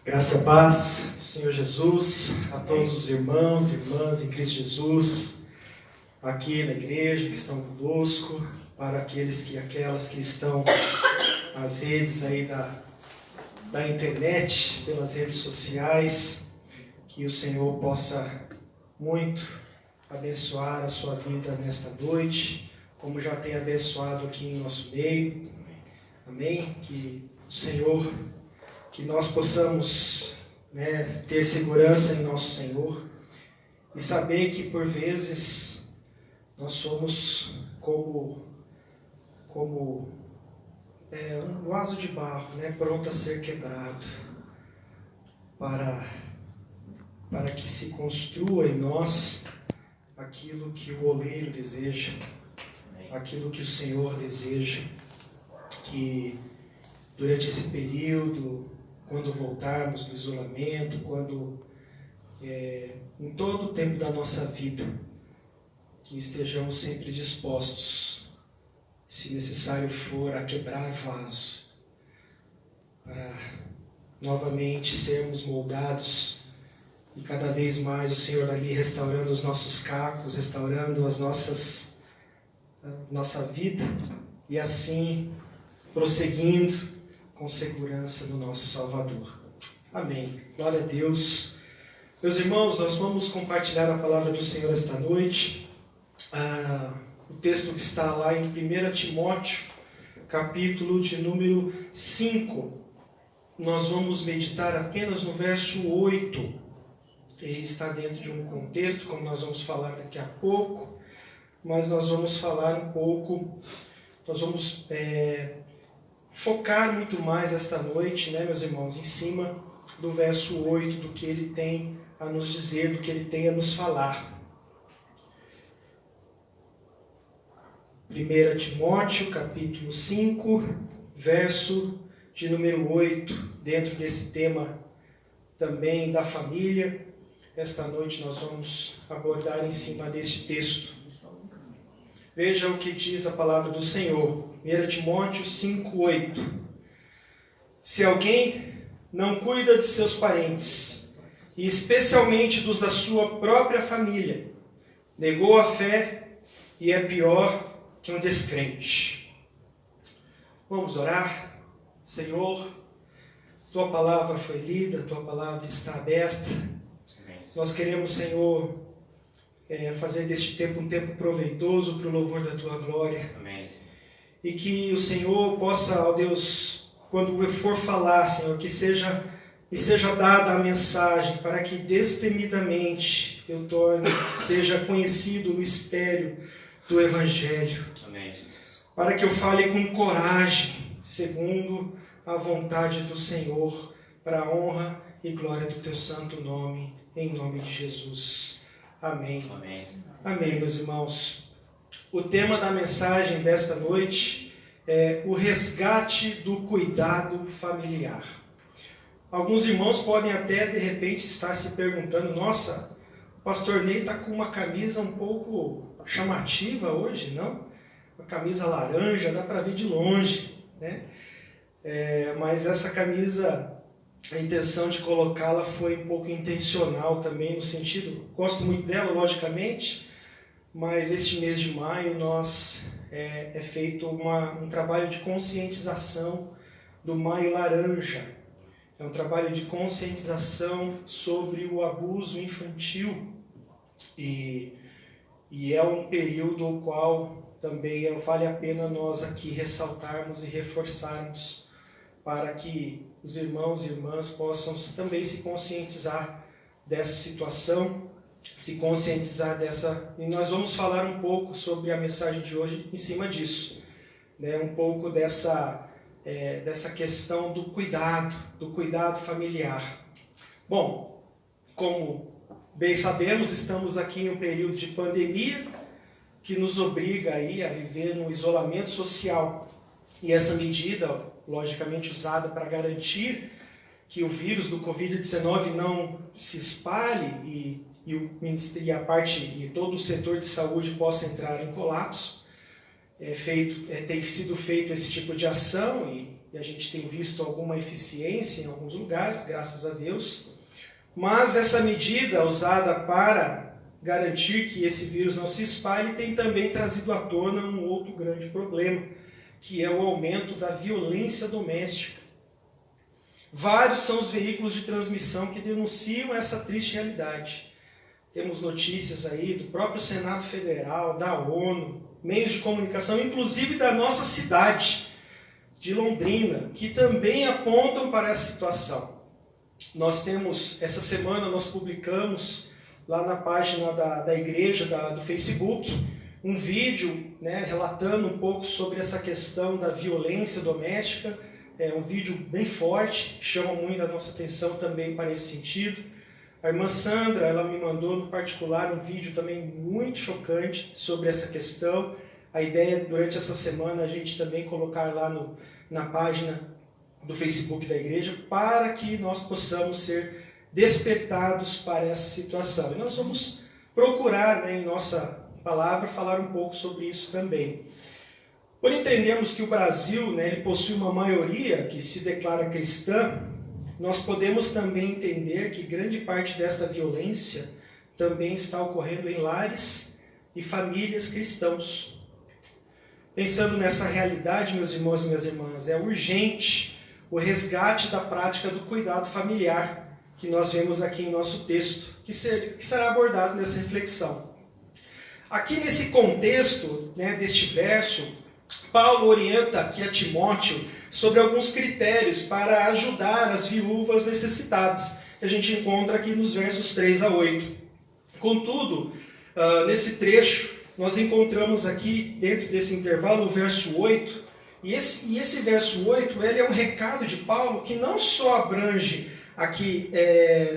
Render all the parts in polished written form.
Graça e paz do Senhor Jesus a todos os irmãos e irmãs em Cristo Jesus, aqui na igreja que estão conosco, para aqueles e aquelas que estão nas redes aí da internet, pelas redes sociais, que o Senhor possa muito abençoar a sua vida nesta noite, como já tem abençoado aqui em nosso meio. Amém? Que o Senhor, que nós possamos ter segurança em nosso Senhor e saber que por vezes nós somos como um vaso de barro, pronto a ser quebrado, para que se construa em nós aquilo que o oleiro deseja, aquilo que o Senhor deseja, que durante esse período, quando voltarmos do isolamento, em todo o tempo da nossa vida, que estejamos sempre dispostos, se necessário for, a quebrar vaso, para novamente sermos moldados e cada vez mais o Senhor ali restaurando os nossos cacos, restaurando nossa vida e assim prosseguindo com segurança no nosso Salvador. Amém. Glória a Deus. Meus irmãos, nós vamos compartilhar a palavra do Senhor esta noite. O texto que está lá em 1 Timóteo, capítulo de número 5. Nós vamos meditar apenas no verso 8. Ele está dentro de um contexto, como nós vamos falar daqui a pouco, mas nós vamos falar um pouco, nós vamos focar muito mais esta noite, meus irmãos, em cima do verso 8, do que ele tem a nos dizer, do que ele tem a nos falar. 1 Timóteo, capítulo 5, verso de número 8, dentro desse tema também da família. Esta noite nós vamos abordar em cima deste texto. Veja o que diz a palavra do Senhor. 1 Timóteo 5, 8. Se alguém não cuida de seus parentes, e especialmente dos da sua própria família, negou a fé e é pior que um descrente. Vamos orar. Senhor, Tua palavra foi lida, Tua palavra está aberta. Nós queremos, Senhor, fazer deste tempo um tempo proveitoso para o louvor da Tua glória. Amém. E que o Senhor possa, ó Deus, quando eu for falar, Senhor, que seja dada a mensagem para que destemidamente seja conhecido o mistério do Evangelho. Amém, Jesus. Para que eu fale com coragem, segundo a vontade do Senhor, para a honra e glória do Teu santo nome, em nome de Jesus. Amém. Amém. Amém, meus irmãos. O tema da mensagem desta noite é o resgate do cuidado familiar. Alguns irmãos podem até, de repente, estar se perguntando: nossa, o pastor Ney está com uma camisa um pouco chamativa hoje, não? Uma camisa laranja, dá para ver de longe, mas essa camisa, a intenção de colocá-la foi um pouco intencional também, no sentido, gosto muito dela, logicamente, mas este mês de maio é feito um trabalho de conscientização do Maio Laranja. É um trabalho de conscientização sobre o abuso infantil e é um período o qual também vale a pena nós aqui ressaltarmos e reforçarmos para que os irmãos e irmãs possam também se conscientizar dessa situação, se conscientizar e nós vamos falar um pouco sobre a mensagem de hoje em cima disso, um pouco dessa questão do cuidado familiar. Bom, como bem sabemos, estamos aqui em um período de pandemia que nos obriga aí a viver no isolamento social, e essa medida, logicamente usada para garantir que o vírus do Covid-19 não se espalhe e todo o setor de saúde possa entrar em colapso, tem sido feito esse tipo de ação e a gente tem visto alguma eficiência em alguns lugares, graças a Deus. Mas essa medida usada para garantir que esse vírus não se espalhe tem também trazido à tona um outro grande problema, que é o aumento da violência doméstica. Vários são os veículos de transmissão que denunciam essa triste realidade. Temos notícias aí do próprio Senado Federal, da ONU, meios de comunicação, inclusive da nossa cidade, de Londrina, que também apontam para essa situação. Essa semana nós publicamos lá na página da igreja, do Facebook, um vídeo, relatando um pouco sobre essa questão da violência doméstica. É um vídeo bem forte, que chama muito a nossa atenção também para esse sentido. A irmã Sandra, ela me mandou no particular um vídeo também muito chocante sobre essa questão. A ideia, durante essa semana, a gente também colocar lá na página do Facebook da igreja, para que nós possamos ser despertados para essa situação. E nós vamos procurar, em nossa palavra, falar um pouco sobre isso também. Por entendermos que o Brasil, ele possui uma maioria que se declara cristã, nós podemos também entender que grande parte desta violência também está ocorrendo em lares e famílias cristãos. Pensando nessa realidade, meus irmãos e minhas irmãs, é urgente o resgate da prática do cuidado familiar, que nós vemos aqui em nosso texto, que será abordado nessa reflexão. Aqui nesse contexto, deste verso, Paulo orienta aqui a Timóteo sobre alguns critérios para ajudar as viúvas necessitadas, que a gente encontra aqui nos versos 3 a 8. Contudo, nesse trecho, nós encontramos aqui, dentro desse intervalo, o verso 8, e esse verso 8 ele é um recado de Paulo que não só abrange aqui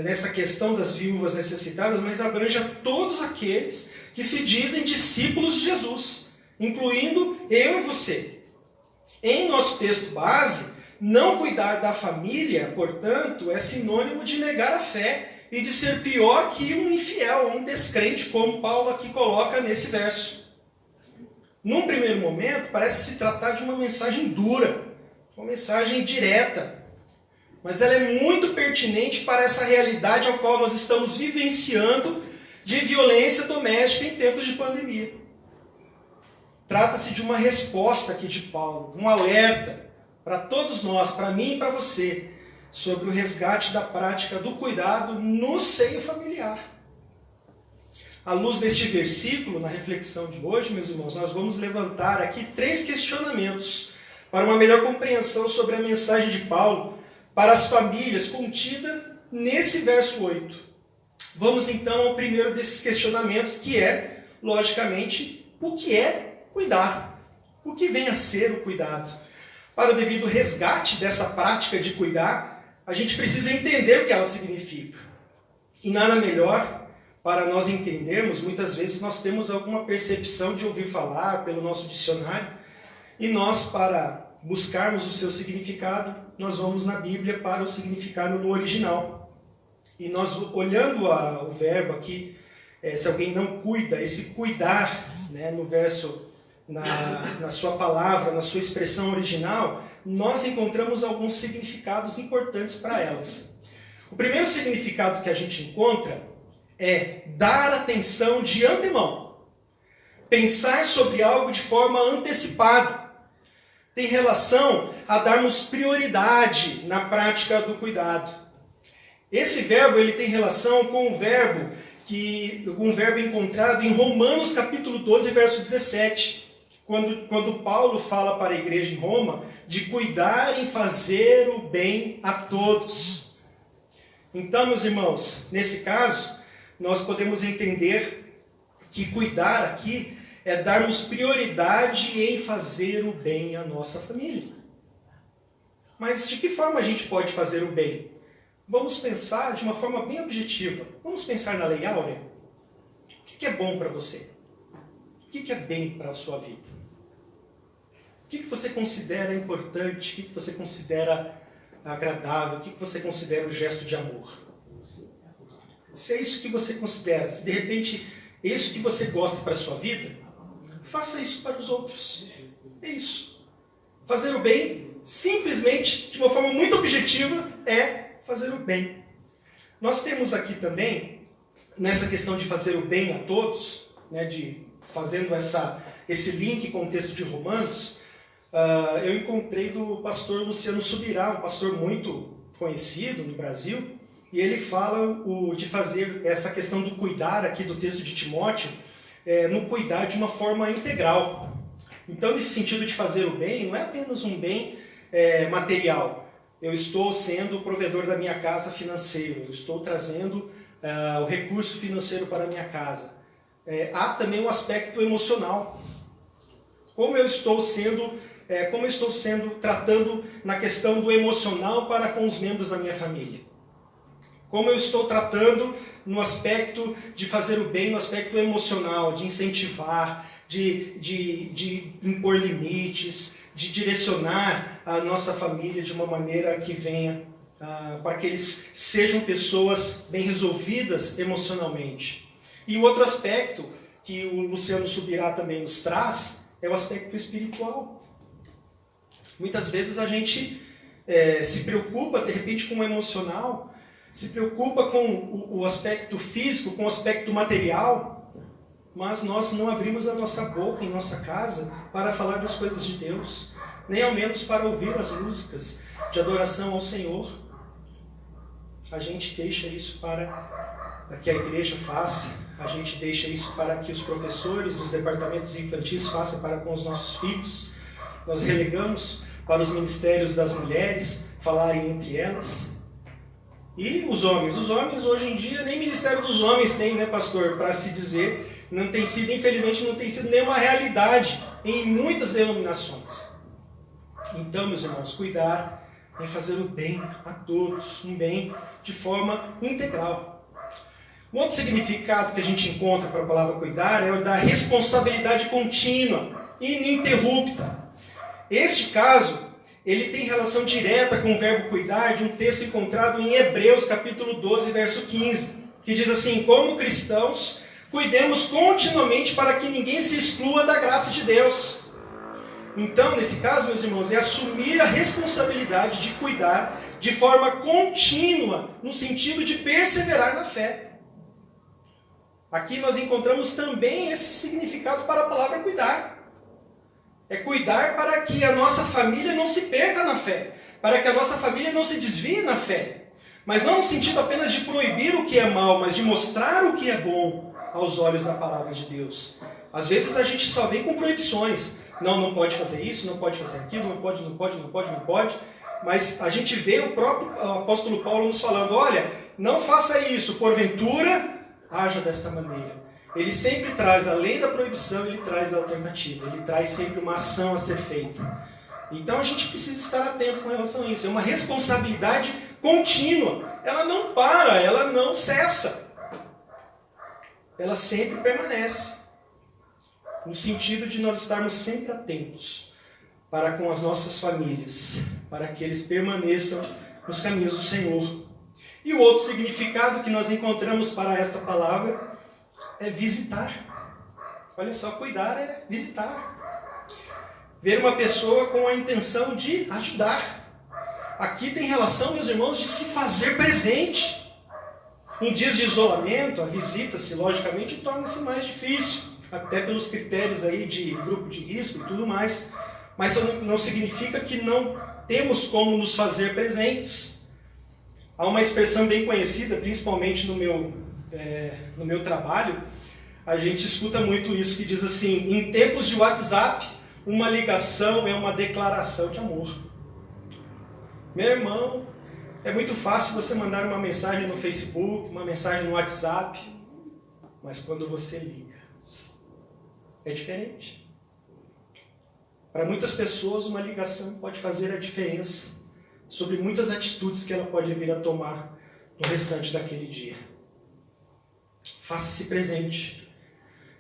nessa questão das viúvas necessitadas, mas abrange a todos aqueles que se dizem discípulos de Jesus, incluindo eu e você. Em nosso texto base, não cuidar da família, portanto, é sinônimo de negar a fé e de ser pior que um infiel, um descrente, como Paulo aqui coloca nesse verso. Num primeiro momento, parece se tratar de uma mensagem dura, uma mensagem direta, mas ela é muito pertinente para essa realidade ao qual nós estamos vivenciando de violência doméstica em tempos de pandemia. Trata-se de uma resposta aqui de Paulo, um alerta para todos nós, para mim e para você, sobre o resgate da prática do cuidado no seio familiar. À luz deste versículo, na reflexão de hoje, meus irmãos, nós vamos levantar aqui 3 questionamentos para uma melhor compreensão sobre a mensagem de Paulo para as famílias contida nesse verso 8. Vamos então ao primeiro desses questionamentos, que é, logicamente, o que é cuidar? O que vem a ser o cuidado? Para o devido resgate dessa prática de cuidar, a gente precisa entender o que ela significa. E nada melhor para nós entendermos, muitas vezes nós temos alguma percepção de ouvir falar pelo nosso dicionário, e nós, para buscarmos o seu significado, nós vamos na Bíblia para o significado no original. E nós, olhando o verbo aqui, se alguém não cuida, esse cuidar, no verso, na sua palavra, na sua expressão original, nós encontramos alguns significados importantes para elas. O primeiro significado que a gente encontra é dar atenção de antemão, pensar sobre algo de forma antecipada. Tem relação a darmos prioridade na prática do cuidado. Esse verbo ele tem relação com um verbo encontrado em Romanos capítulo 12, verso 17, quando Paulo fala para a igreja em Roma de cuidar em fazer o bem a todos. Então, meus irmãos, nesse caso, nós podemos entender que cuidar aqui é darmos prioridade em fazer o bem à nossa família. Mas de que forma a gente pode fazer o bem? Vamos pensar de uma forma bem objetiva. Vamos pensar na Lei Áurea. O que é bom para você? O que é bem para a sua vida? O que você considera importante? O que você considera agradável? O que você considera um gesto de amor? Se é isso que você considera, se de repente é isso que você gosta para a sua vida, faça isso para os outros. É isso. Fazer o bem, simplesmente, de uma forma muito objetiva, é fazer o bem. Nós temos aqui também, nessa questão de fazer o bem a todos, né, fazendo esse link com o texto de Romanos, eu encontrei do pastor Luciano Subirá, um pastor muito conhecido no Brasil, e ele fala de fazer essa questão do cuidar aqui do texto de Timóteo, no cuidar de uma forma integral. Então, nesse sentido de fazer o bem, não é apenas um bem material. Eu estou sendo o provedor da minha casa financeiro, eu estou trazendo o recurso financeiro para a minha casa. Há também um aspecto emocional. Como eu estou sendo tratando na questão do emocional para com os membros da minha família. Como eu estou tratando no aspecto de fazer o bem, no aspecto emocional, de incentivar, de impor limites, de direcionar a nossa família de uma maneira que venha para que eles sejam pessoas bem resolvidas emocionalmente. E o outro aspecto que o Luciano Subirá também nos traz é o aspecto espiritual. Muitas vezes a gente se preocupa, de repente, com o emocional, se preocupa com o aspecto físico, com o aspecto material, mas nós não abrimos a nossa boca em nossa casa para falar das coisas de Deus, nem ao menos para ouvir as músicas de adoração ao Senhor. A gente deixa isso para que a igreja faça, a gente deixa isso para que os professores dos departamentos infantis façam para com os nossos filhos. Nós relegamos para os ministérios das mulheres falarem entre elas. E os homens hoje em dia, nem Ministério dos Homens tem, né, pastor, para se dizer, infelizmente não tem sido nenhuma realidade em muitas denominações. Então, meus irmãos, cuidar em fazer o bem a todos, um bem de forma integral. Um outro significado que a gente encontra para a palavra cuidar é o da responsabilidade contínua, ininterrupta. Este caso, ele tem relação direta com o verbo cuidar de um texto encontrado em Hebreus, capítulo 12, verso 15, que diz assim: como cristãos, cuidemos continuamente para que ninguém se exclua da graça de Deus. Então, nesse caso, meus irmãos, é assumir a responsabilidade de cuidar de forma contínua, no sentido de perseverar na fé. Aqui nós encontramos também esse significado para a palavra cuidar. É cuidar para que a nossa família não se perca na fé, para que a nossa família não se desvie na fé. Mas não no sentido apenas de proibir o que é mal, mas de mostrar o que é bom aos olhos da palavra de Deus. Às vezes a gente só vem com proibições. Não pode fazer isso, não pode fazer aquilo, não pode. Mas a gente vê o próprio apóstolo Paulo nos falando: olha, não faça isso, porventura, haja desta maneira. Ele sempre traz, além da proibição, ele traz a alternativa. Ele traz sempre uma ação a ser feita. Então a gente precisa estar atento com relação a isso. É uma responsabilidade contínua. Ela não para, ela não cessa. Ela sempre permanece. No sentido de nós estarmos sempre atentos para com as nossas famílias, para que eles permaneçam nos caminhos do Senhor. E o outro significado que nós encontramos para esta palavra é visitar. Olha só, cuidar é visitar. Ver uma pessoa com a intenção de ajudar. Aqui tem relação, meus irmãos, de se fazer presente. Em dias de isolamento, a visita-se, logicamente, torna-se mais difícil, até pelos critérios aí de grupo de risco e tudo mais. Mas isso não significa que não temos como nos fazer presentes. Há uma expressão bem conhecida, principalmente no meu trabalho, a gente escuta muito isso, que diz assim: em tempos de WhatsApp, uma ligação é uma declaração de amor. Meu irmão, é muito fácil você mandar uma mensagem no Facebook, uma mensagem no WhatsApp, mas quando você liga, é diferente. Para muitas pessoas, uma ligação pode fazer a diferença sobre muitas atitudes que ela pode vir a tomar no restante daquele dia. Faça-se presente.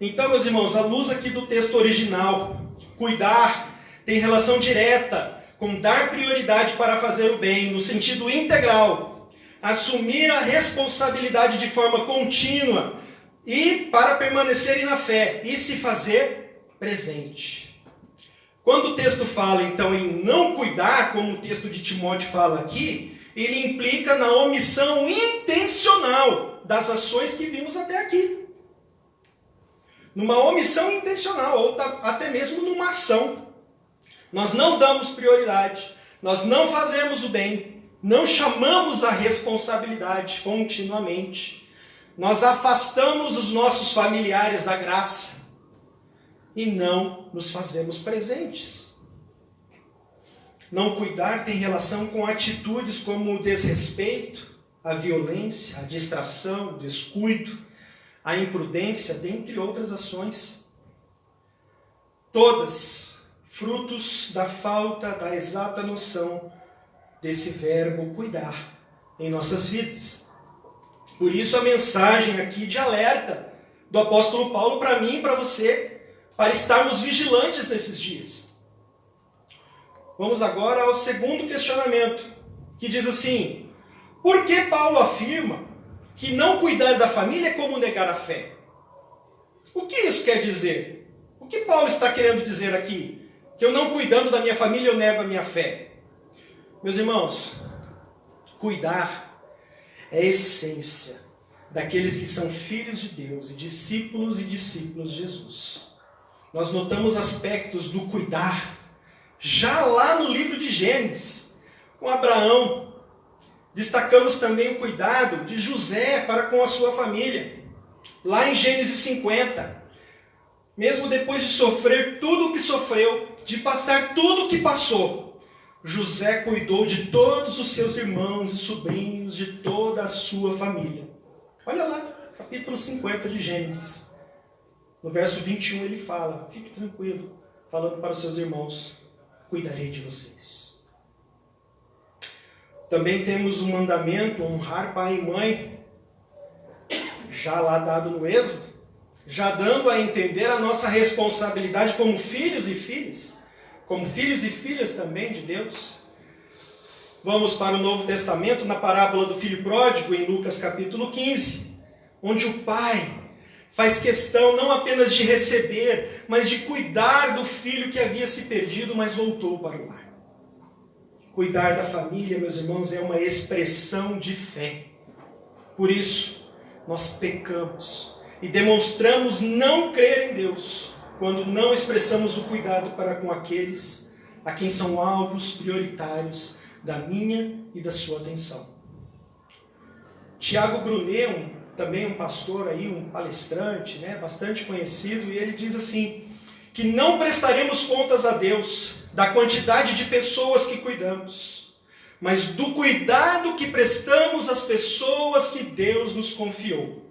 Então, meus irmãos, à luz aqui do texto original, cuidar tem relação direta com dar prioridade para fazer o bem, no sentido integral. Assumir a responsabilidade de forma contínua e para permanecerem na fé e se fazer presente. Quando o texto fala, então, em não cuidar, como o texto de Timóteo fala aqui, ele implica na omissão intencional das ações que vimos até aqui. Numa omissão intencional, ou até mesmo numa ação. Nós não damos prioridade, nós não fazemos o bem, não chamamos a responsabilidade continuamente. Nós afastamos os nossos familiares da graça e não nos fazemos presentes. Não cuidar tem relação com atitudes como o desrespeito, a violência, a distração, o descuido, a imprudência, dentre outras ações. Todas frutos da falta da exata noção desse verbo cuidar em nossas vidas. Por isso a mensagem aqui de alerta do apóstolo Paulo para mim e para você, para estarmos vigilantes nesses dias. Vamos agora ao segundo questionamento, que diz assim: por que Paulo afirma que não cuidar da família é como negar a fé? O que isso quer dizer? O que Paulo está querendo dizer aqui? Que eu não cuidando da minha família, eu nego a minha fé. Meus irmãos, cuidar é a essência daqueles que são filhos de Deus e discípulos de Jesus. Nós notamos aspectos do cuidar já lá no livro de Gênesis, com Abraão. Destacamos também o cuidado de José para com a sua família, lá em Gênesis 50. Mesmo depois de sofrer tudo o que sofreu, de passar tudo o que passou, José cuidou de todos os seus irmãos e sobrinhos, de toda a sua família. Olha lá, capítulo 50 de Gênesis. No verso 21 ele fala: fique tranquilo, falando para os seus irmãos, cuidarei de vocês. Também temos o mandamento, honrar pai e mãe, já lá dado no Êxodo, já dando a entender a nossa responsabilidade como filhos e filhas, como filhos e filhas também de Deus. Vamos para o Novo Testamento, na parábola do filho pródigo, em Lucas capítulo 15, onde o pai faz questão não apenas de receber, mas de cuidar do filho que havia se perdido, mas voltou para o lar. Cuidar da família, meus irmãos, é uma expressão de fé. Por isso, nós pecamos e demonstramos não crer em Deus, quando não expressamos o cuidado para com aqueles a quem são alvos prioritários da minha e da sua atenção. Tiago Brunet, também um pastor aí, um palestrante, bastante conhecido, e ele diz assim, que não prestaremos contas a Deus da quantidade de pessoas que cuidamos, mas do cuidado que prestamos às pessoas que Deus nos confiou.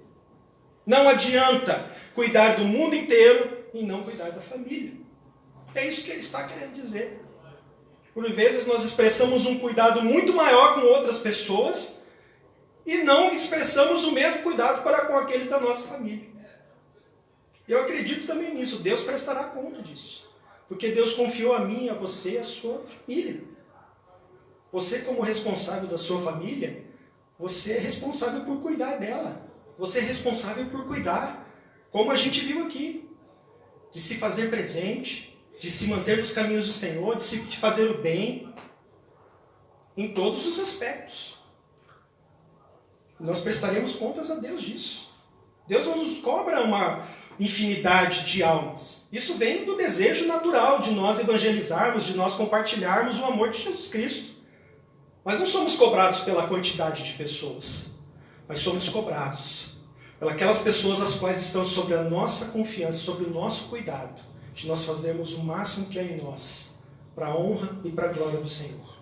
Não adianta cuidar do mundo inteiro e não cuidar da família. É isso que ele está querendo dizer. Por vezes nós expressamos um cuidado muito maior com outras pessoas e não expressamos o mesmo cuidado para com aqueles da nossa família. Eu acredito também nisso. Deus prestará conta disso. Porque Deus confiou a mim, a você, a sua família. Você, como responsável da sua família, você é responsável por cuidar dela. Você é responsável por cuidar, como a gente viu aqui, de se fazer presente, de se manter nos caminhos do Senhor, de fazer o bem, em todos os aspectos. Nós prestaremos contas a Deus disso. Deus não nos cobra uma infinidade de almas. Isso vem do desejo natural de nós evangelizarmos, de nós compartilharmos o amor de Jesus Cristo. Mas não somos cobrados pela quantidade de pessoas, mas somos cobrados pelas pessoas as quais estão sobre a nossa confiança, sobre o nosso cuidado, de nós fazermos o máximo que é em nós, para a honra e para a glória do Senhor.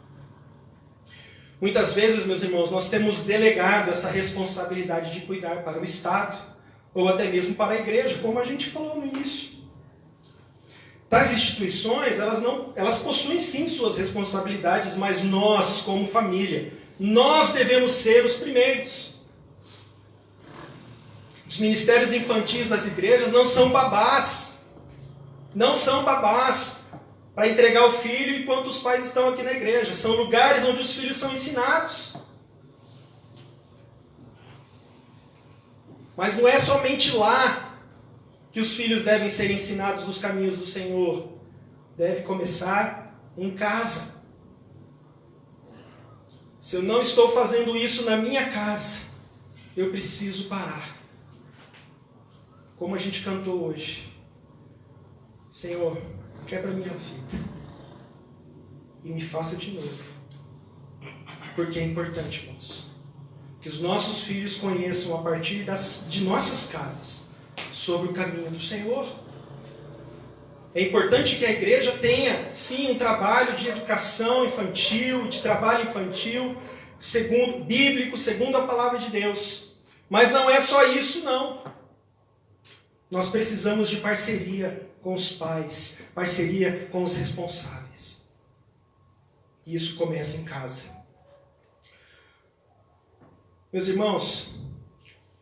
Muitas vezes, meus irmãos, nós temos delegado essa responsabilidade de cuidar para o Estado, ou até mesmo para a igreja, como a gente falou no início. Tais instituições, elas possuem sim suas responsabilidades, mas nós, como família, nós devemos ser os primeiros. Os ministérios infantis das igrejas não são babás. Não são babás para entregar o filho enquanto os pais estão aqui na igreja. São lugares onde os filhos são ensinados. Mas não é somente lá que os filhos devem ser ensinados nos caminhos do Senhor? Deve começar em casa. Se eu não estou fazendo isso na minha casa, eu preciso parar. Como a gente cantou hoje. Senhor, quebra minha vida e me faça de novo. Porque é importante, irmãos, que os nossos filhos conheçam a partir de nossas casas sobre o caminho do Senhor. É importante que a igreja tenha, sim, um trabalho de educação infantil, de trabalho infantil, bíblico, segundo a palavra de Deus. Mas não é só isso, não. Nós precisamos de parceria com os pais, parceria com os responsáveis. E isso começa em casa. Meus irmãos,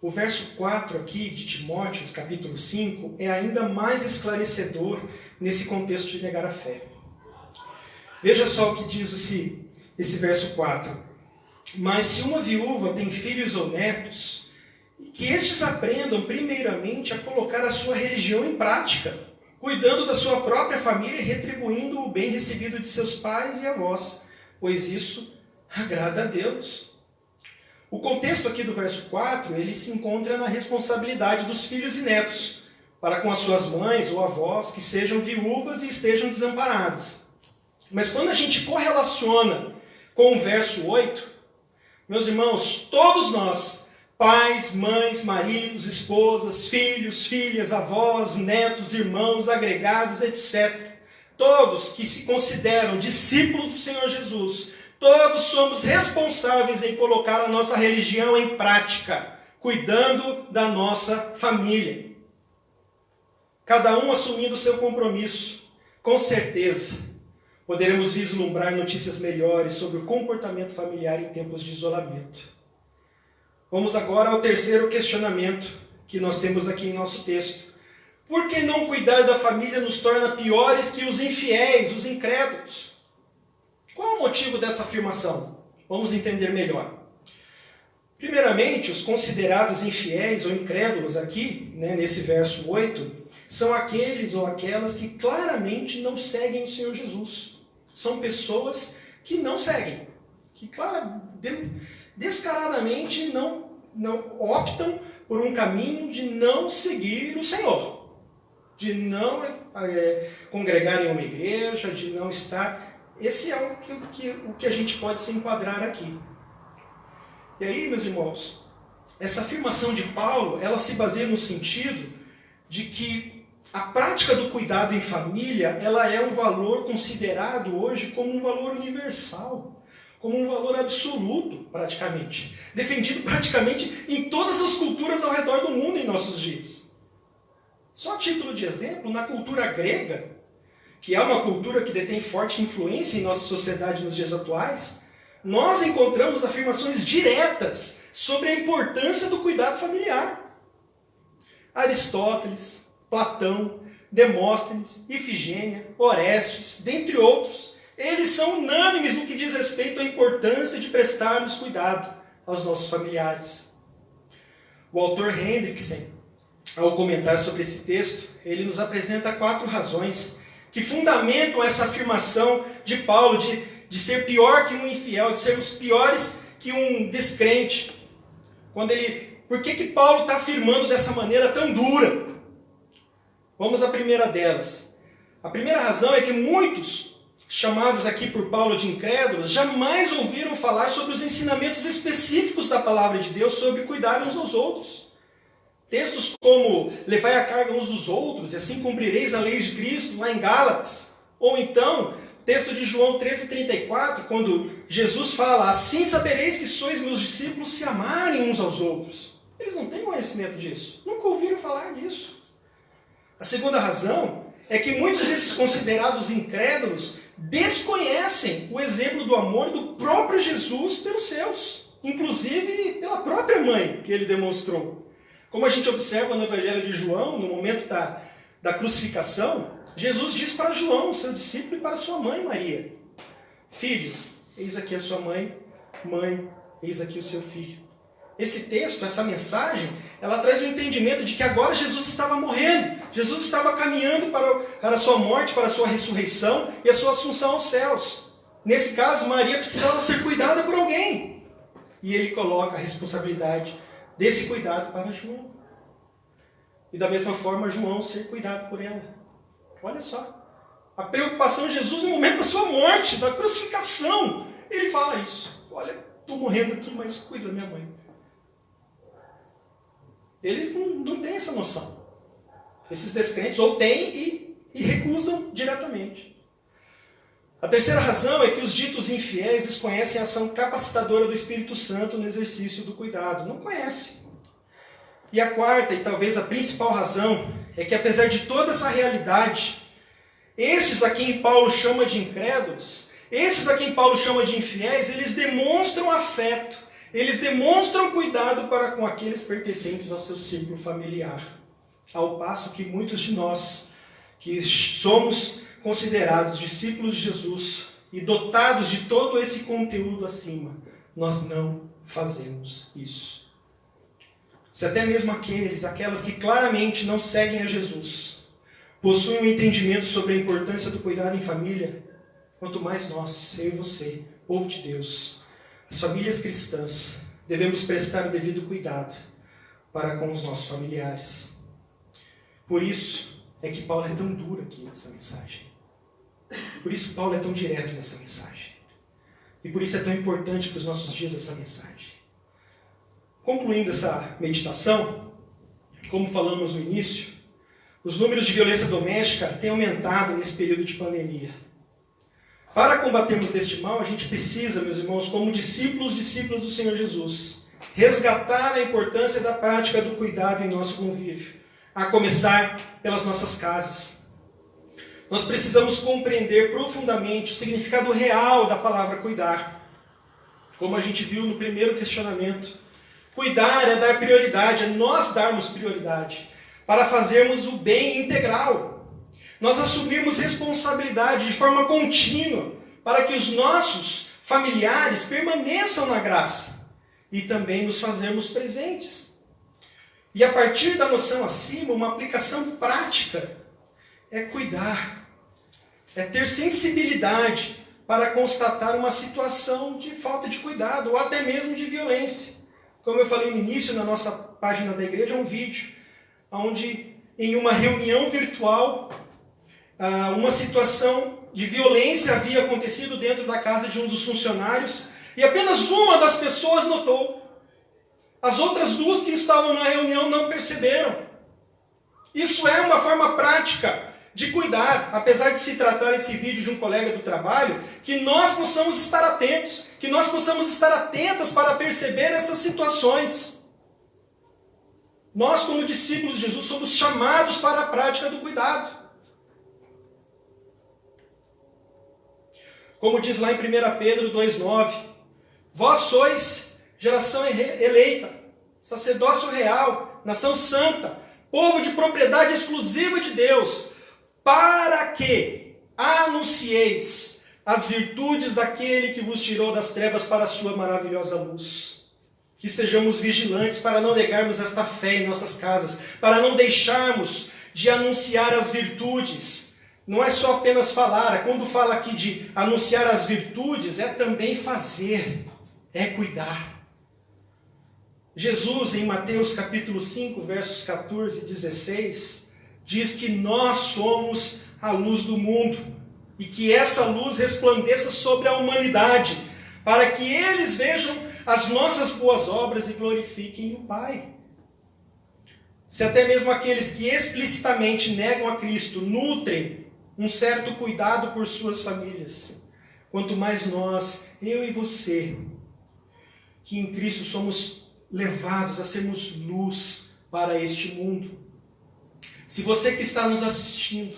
o verso 4 aqui de Timóteo, do capítulo 5, é ainda mais esclarecedor nesse contexto de negar a fé. Veja só o que diz esse verso 4. Mas se uma viúva tem filhos ou netos, que estes aprendam primeiramente a colocar a sua religião em prática, cuidando da sua própria família e retribuindo o bem recebido de seus pais e avós, pois isso agrada a Deus. O contexto aqui do verso 4, ele se encontra na responsabilidade dos filhos e netos, para com as suas mães ou avós que sejam viúvas e estejam desamparadas. Mas quando a gente correlaciona com o verso 8, meus irmãos, todos nós, pais, mães, maridos, esposas, filhos, filhas, avós, netos, irmãos, agregados, etc. Todos que se consideram discípulos do Senhor Jesus, todos somos responsáveis em colocar a nossa religião em prática, cuidando da nossa família. Cada um assumindo o seu compromisso. Com certeza, poderemos vislumbrar notícias melhores sobre o comportamento familiar em tempos de isolamento. Vamos agora ao terceiro questionamento que nós temos aqui em nosso texto. Por que não cuidar da família nos torna piores que os infiéis, os incrédulos? Qual é o motivo dessa afirmação? Vamos entender melhor. Primeiramente, os considerados infiéis ou incrédulos aqui, nesse verso 8, são aqueles ou aquelas que claramente não seguem o Senhor Jesus. São pessoas que não seguem, que descaradamente não optam por um caminho de não seguir o Senhor, de não congregar em uma igreja, de não estar... Esse é o que a gente pode se enquadrar aqui. E aí, meus irmãos, essa afirmação de Paulo, ela se baseia no sentido de que a prática do cuidado em família, ela é um valor considerado hoje como um valor universal, como um valor absoluto, praticamente. Defendido praticamente em todas as culturas ao redor do mundo em nossos dias. Só a título de exemplo, na cultura grega, que é uma cultura que detém forte influência em nossa sociedade nos dias atuais, nós encontramos afirmações diretas sobre a importância do cuidado familiar. Aristóteles, Platão, Demóstenes, Ifigênia, Orestes, dentre outros, eles são unânimes no que diz respeito à importância de prestarmos cuidado aos nossos familiares. O autor Hendrickson, ao comentar sobre esse texto, ele nos apresenta 4 razões que fundamentam essa afirmação de Paulo de ser pior que um infiel, de sermos piores que um descrente. Por que Paulo está afirmando dessa maneira tão dura? Vamos à primeira delas. A primeira razão é que muitos, chamados aqui por Paulo de incrédulos, jamais ouviram falar sobre os ensinamentos específicos da palavra de Deus sobre cuidar uns aos outros. Textos como levai a carga uns dos outros, e assim cumprireis a lei de Cristo, lá em Gálatas. Ou então, texto de João 13,34, quando Jesus fala, assim sabereis que sois meus discípulos se amarem uns aos outros. Eles não têm conhecimento disso, nunca ouviram falar disso. A segunda razão é que muitos desses considerados incrédulos desconhecem o exemplo do amor do próprio Jesus pelos seus, inclusive pela própria mãe que ele demonstrou. Como a gente observa no Evangelho de João, no momento da crucificação, Jesus diz para João, seu discípulo, e para sua mãe, Maria, filho, eis aqui a sua mãe, mãe, eis aqui o seu filho. esse texto, essa mensagem, ela traz o entendimento de que agora Jesus estava morrendo. Jesus estava caminhando para a sua morte, para a sua ressurreição e a sua assunção aos céus. Nesse caso, Maria precisava ser cuidada por alguém. E ele coloca a responsabilidade desse cuidado para João. E da mesma forma, João ser cuidado por ela. Olha só. A preocupação de Jesus no momento da sua morte, da crucificação. Ele fala isso. Olha, estou morrendo aqui, mas cuida da minha mãe. Eles não têm essa noção. Esses descrentes ou têm e recusam diretamente. A terceira razão é que os ditos infiéis desconhecem a ação capacitadora do Espírito Santo no exercício do cuidado. Não conhecem. E a quarta, e talvez a principal razão, é que apesar de toda essa realidade, estes a quem Paulo chama de incrédulos, estes a quem Paulo chama de infiéis, eles demonstram afeto, eles demonstram cuidado para com aqueles pertencentes ao seu círculo familiar. Ao passo que muitos de nós, que somos considerados discípulos de Jesus e dotados de todo esse conteúdo acima, nós não fazemos isso. Se até mesmo aquelas que claramente não seguem a Jesus, possuem um entendimento sobre a importância do cuidado em família, quanto mais nós, eu e você, povo de Deus, as famílias cristãs, devemos prestar o devido cuidado para com os nossos familiares. Por isso é que Paulo é tão duro aqui nessa mensagem. Por isso Paulo é tão direto nessa mensagem. E por isso é tão importante para os nossos dias essa mensagem. Concluindo essa meditação, como falamos no início, os números de violência doméstica têm aumentado nesse período de pandemia. Para combatermos este mal, a gente precisa, meus irmãos, como discípulos do Senhor Jesus, resgatar a importância da prática do cuidado em nosso convívio, a começar pelas nossas casas. Nós precisamos compreender profundamente o significado real da palavra cuidar. Como a gente viu no primeiro questionamento, cuidar é dar prioridade, é nós darmos prioridade, para fazermos o bem integral. Nós assumirmos responsabilidade de forma contínua, para que os nossos familiares permaneçam na graça, e também nos fazermos presentes. E a partir da noção acima, uma aplicação prática é cuidar, é ter sensibilidade para constatar uma situação de falta de cuidado, ou até mesmo de violência. Como eu falei no início, na nossa página da igreja, um vídeo onde em uma reunião virtual, uma situação de violência havia acontecido dentro da casa de um dos funcionários, e apenas uma das pessoas notou. As outras duas que estavam na reunião não perceberam. Isso é uma forma prática de cuidar, apesar de se tratar esse vídeo de um colega do trabalho, que nós possamos estar atentos, que nós possamos estar atentas para perceber estas situações. Nós, como discípulos de Jesus, somos chamados para a prática do cuidado. Como diz lá em 1 Pedro 2,9, vós sois geração eleita, sacerdócio real, nação santa, povo de propriedade exclusiva de Deus, para que anuncieis as virtudes daquele que vos tirou das trevas para a sua maravilhosa luz. Que estejamos vigilantes para não negarmos esta fé em nossas casas, para não deixarmos de anunciar as virtudes. Não é só apenas falar, quando fala aqui de anunciar as virtudes, é também fazer, é cuidar. Jesus, em Mateus capítulo 5, versos 14 e 16, diz que nós somos a luz do mundo e que essa luz resplandeça sobre a humanidade, para que eles vejam as nossas boas obras e glorifiquem o Pai. Se até mesmo aqueles que explicitamente negam a Cristo nutrem um certo cuidado por suas famílias, quanto mais nós, eu e você, que em Cristo somos levados a sermos luz para este mundo. Se você que está nos assistindo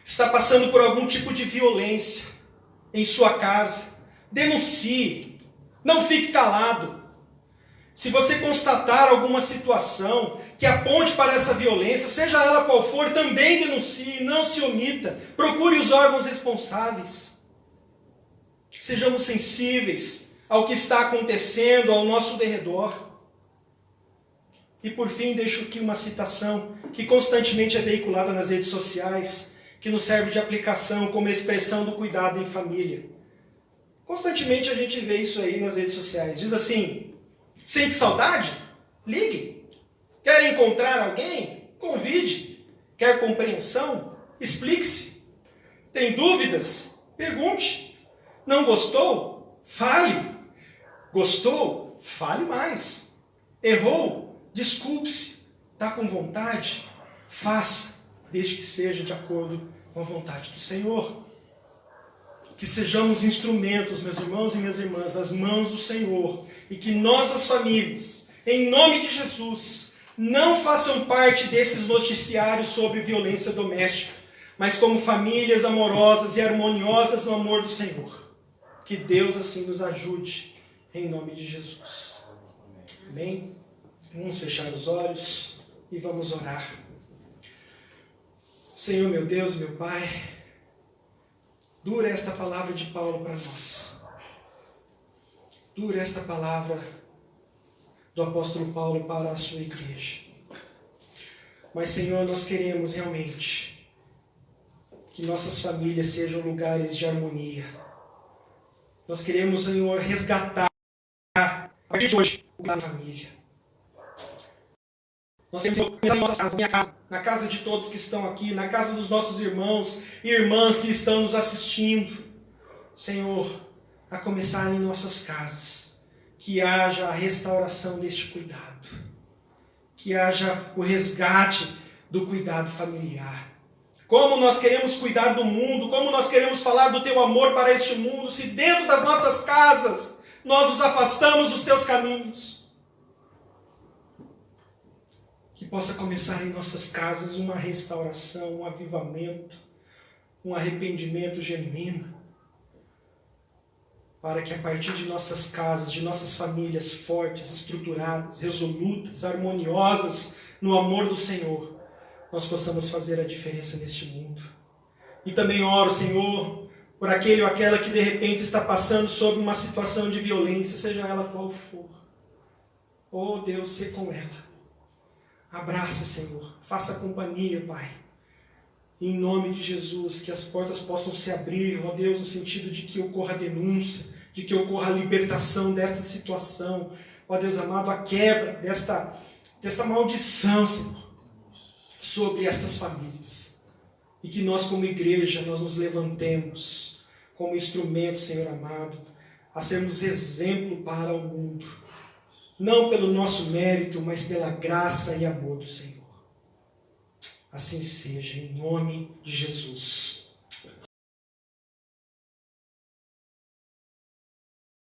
está passando por algum tipo de violência em sua casa, denuncie, não fique calado. Se você constatar alguma situação que aponte para essa violência, seja ela qual for, também denuncie, não se omita. Procure os órgãos responsáveis. Sejamos sensíveis ao que está acontecendo ao nosso derredor. E por fim, deixo aqui uma citação que constantemente é veiculada nas redes sociais, que nos serve de aplicação como expressão do cuidado em família. Constantemente a gente vê isso aí nas redes sociais. Diz assim: sente saudade? Ligue. Quer encontrar alguém? Convide. Quer compreensão? Explique-se. Tem dúvidas? Pergunte. Não gostou? Fale. Gostou? Fale mais. Errou? Desculpe-se. Está com vontade? Faça, desde que seja de acordo com a vontade do Senhor. Que sejamos instrumentos, meus irmãos e minhas irmãs, nas mãos do Senhor, e que nossas famílias, em nome de Jesus, não façam parte desses noticiários sobre violência doméstica, mas como famílias amorosas e harmoniosas no amor do Senhor. Que Deus assim nos ajude, em nome de Jesus. Amém? Vamos fechar os olhos e vamos orar. Senhor, meu Deus, meu Pai, dura esta palavra de Paulo para nós. Dura esta palavra do apóstolo Paulo para a sua igreja. Mas, Senhor, nós queremos realmente que nossas famílias sejam lugares de harmonia. Nós queremos, Senhor, resgatar a partir de hoje o da família. Nós temos que em nossa casa, na minha casa, na casa de todos que estão aqui, na casa dos nossos irmãos e irmãs que estão nos assistindo. Senhor, a começar em nossas casas, que haja a restauração deste cuidado, que haja o resgate do cuidado familiar. Como nós queremos cuidar do mundo, como nós queremos falar do Teu amor para este mundo, se dentro das nossas casas nós nos afastamos dos Teus caminhos. Que possa começar em nossas casas uma restauração, um avivamento, um arrependimento genuíno, para que a partir de nossas casas, de nossas famílias fortes, estruturadas, resolutas, harmoniosas no amor do Senhor, nós possamos fazer a diferença neste mundo. E também oro, Senhor, por aquele ou aquela que de repente está passando sob uma situação de violência, seja ela qual for. Oh Deus, sê com ela. Abraça, Senhor. Faça companhia, Pai. Em nome de Jesus, que as portas possam se abrir, ó Deus, no sentido de que ocorra a denúncia, de que ocorra a libertação desta situação. Ó Deus amado, a quebra desta maldição, Senhor, sobre estas famílias. E que nós, como igreja, nós nos levantemos como instrumento, Senhor amado, a sermos exemplo para o mundo. Não pelo nosso mérito, mas pela graça e amor do Senhor. Assim seja, em nome de Jesus.